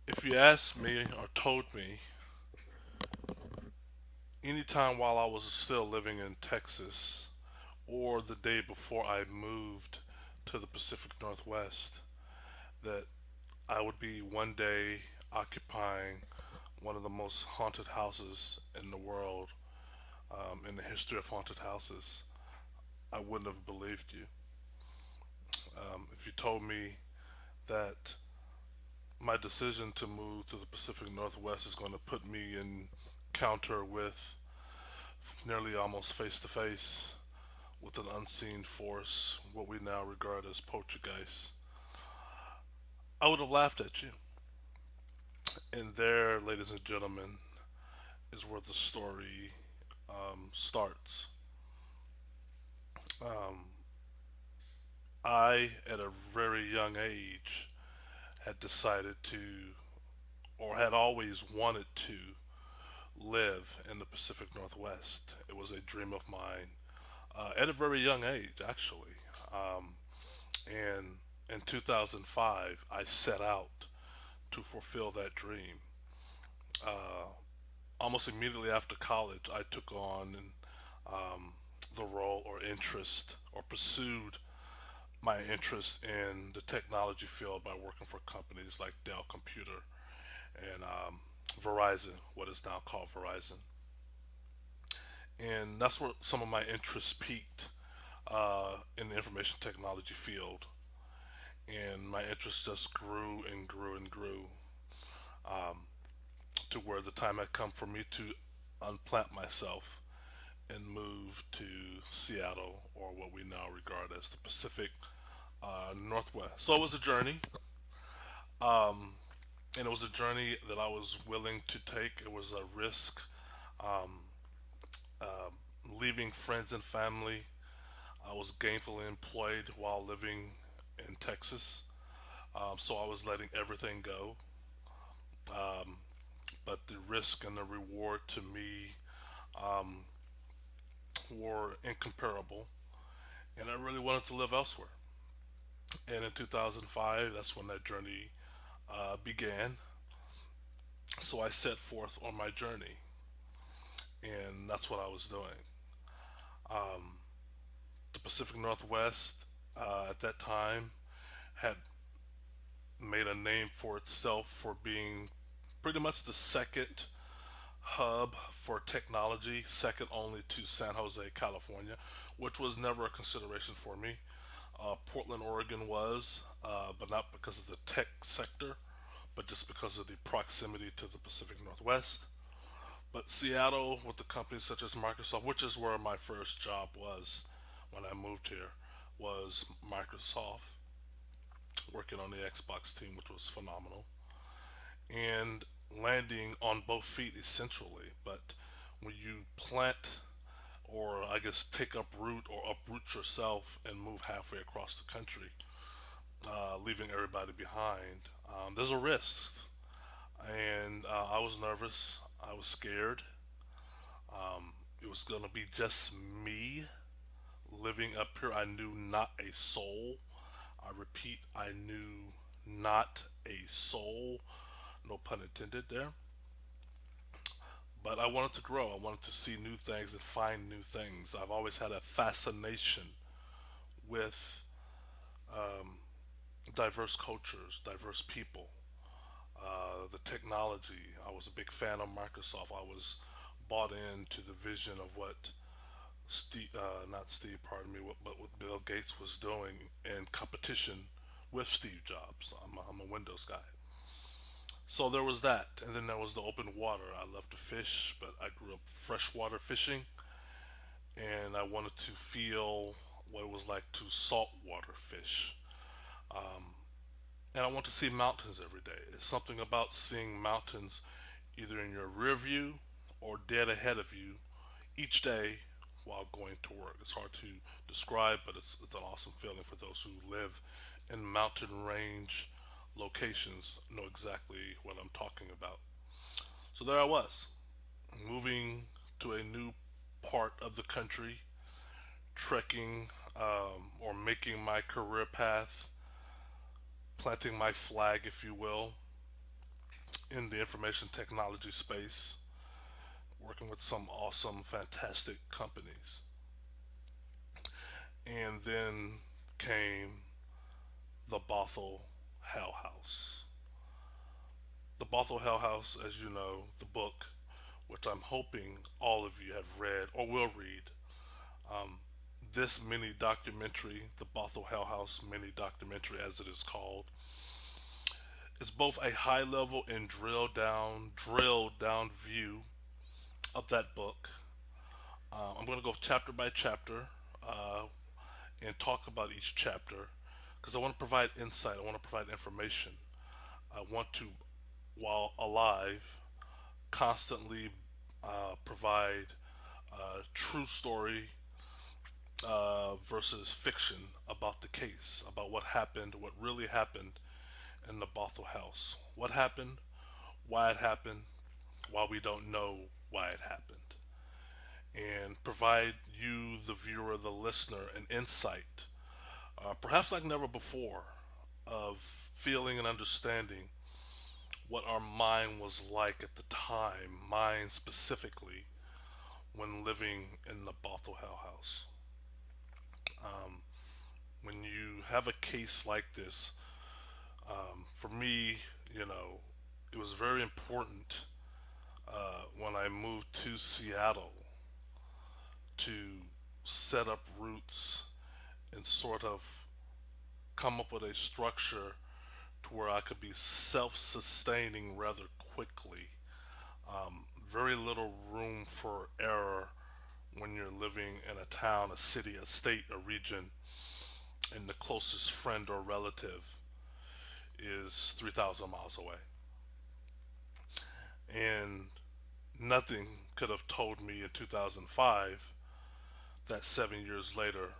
If you asked me or told me anytime while I was still living in Texas or the day before I moved to the Pacific Northwest that I would be one day occupying one of the most haunted houses in the world, in the history of haunted houses, I wouldn't have believed you. If you told me that my decision to move to the Pacific Northwest is going to put me in counter with nearly almost face to face with an unseen force, what we now regard as poltergeist, I would have laughed at you. And there, ladies and gentlemen, is where the story starts. Um, I, at a very young age, had decided to, or had always wanted to, live in the Pacific Northwest. It was a dream of mine at a very young age, actually. Um, and in 2005, I set out to fulfill that dream. Uh, Almost immediately after college, I took on the role or interest or pursued my interest in the technology field by working for companies like Dell Computer and Verizon, what is now called Verizon. And that's where some of my interests peaked in the information technology field. And my interest just grew and grew and grew to where the time had come for me to unplant myself and move to Seattle, or what we now regard as the Pacific Northwest. So it was a journey, and it was a journey that I was willing to take. It was a risk, leaving friends and family. I was gainfully employed while living in Texas, so I was letting everything go. But the risk and the reward to me were incomparable, and I really wanted to live elsewhere. And in 2005, that's when that journey began. So I set forth on my journey, and that's what I was doing. The Pacific Northwest at that time had made a name for itself for being pretty much the second hub for technology, second only to San Jose, California, which was never a consideration for me. Portland, Oregon was, but not because of the tech sector, but just because of the proximity to the Pacific Northwest. But Seattle, with the companies such as Microsoft, which is where my first job was when I moved here, was Microsoft, working on the Xbox team, which was phenomenal, and landing on both feet essentially. But when you plant, or I guess take up root or uproot yourself and move halfway across the country, leaving everybody behind, there's a risk. And I was nervous. I was scared. It was going to be just me living up here. I knew not a soul. I repeat, I knew not a soul. No pun intended there. But I wanted to grow. I wanted to see new things and find new things. I've always had a fascination with diverse cultures, diverse people, the technology. I was a big fan of Microsoft. I was bought into the vision of what not Steve, pardon me, but what Bill Gates was doing in competition with Steve Jobs. I'm a Windows guy. So there was that. And then there was the open water. I love to fish, but I grew up freshwater fishing, and I wanted to feel what it was like to saltwater fish. And I want to see mountains every day. It's something about seeing mountains either in your rear view or dead ahead of you each day while going to work. It's hard to describe, but it's an awesome feeling for those who live in mountain range locations know exactly what I'm talking about. So there I was, moving to a new part of the country, trekking or making my career path, planting my flag, if you will, in the information technology space, working with some awesome, fantastic companies. And then came the Bothell Hell House. The Bothell Hell House, as you know, the book, which I'm hoping all of you have read or will read. This mini documentary, the Bothell Hell House mini documentary, as it is called, is both a high level and drilled down view of that book. I'm going to go chapter by chapter uh, and talk about each chapter because I want to provide insight. I want to provide information. I want to, while alive, constantly provide true story versus fiction about the case, about what happened, what really happened in the Bothell house. What happened, why it happened, why we don't know why it happened, and provide you, the viewer, the listener, an insight, perhaps like never before, of feeling and understanding what our mind was like at the time, mine specifically, when living in the Bothell Hell House. When you have a case like this, for me, you know, it was very important when I moved to Seattle to set up roots and sort of come up with a structure to where I could be self sustaining rather quickly. Very little room for error when you're living in a town, a city, a state, a region, and the closest friend or relative is 3,000 miles away. And nothing could have told me in 2005 that 7 years later,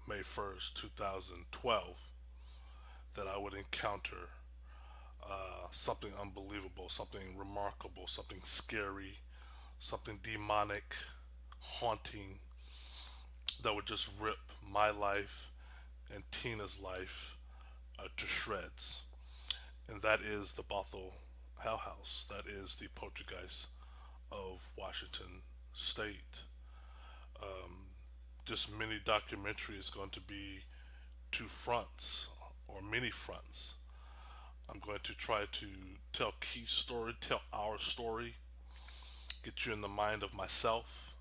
May 1st, 2012, that I would encounter something unbelievable, something remarkable, something scary, something demonic, haunting, that would just rip my life and Tina's life to shreds. And that is the Bothell Hell House. That is the poltergeist of Washington State. This mini documentary is going to be two fronts or many fronts. I'm going to try to tell Keith's story, tell our story, get you in the mind of myself,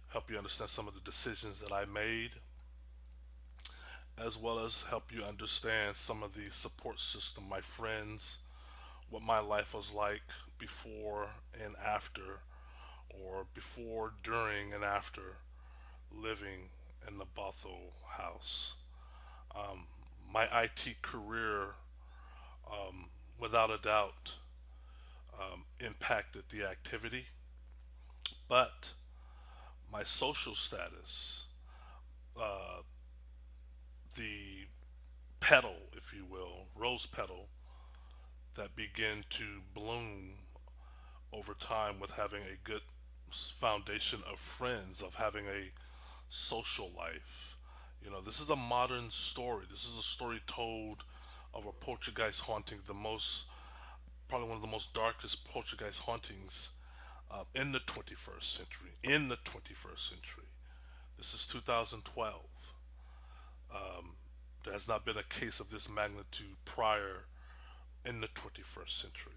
help you understand some of the decisions that I made, as well as help you understand some of the support system, my friends, what my life was like before and after, or before, during, and after living in the Bothell house. My IT career, without a doubt, impacted the activity, but my social status, the petal, if you will, rose petal that began to bloom over time with having a good foundation of friends, of having a social life. You know, this is a modern story. This is a story told of a poltergeist haunting, the most, probably one of the most darkest poltergeist hauntings in the 21st century. In the 21st century. This is 2012. There has not been a case of this magnitude prior in the 21st century.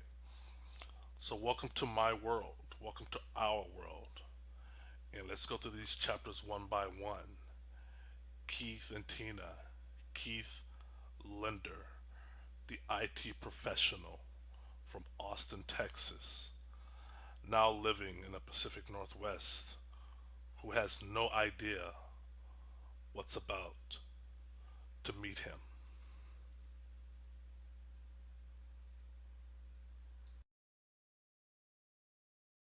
So, welcome to my world. Welcome to our world. And let's go through these chapters one by one. Keith and Tina. Keith Linder, the IT professional from Austin, Texas, now living in the Pacific Northwest, who has no idea what's about to meet him.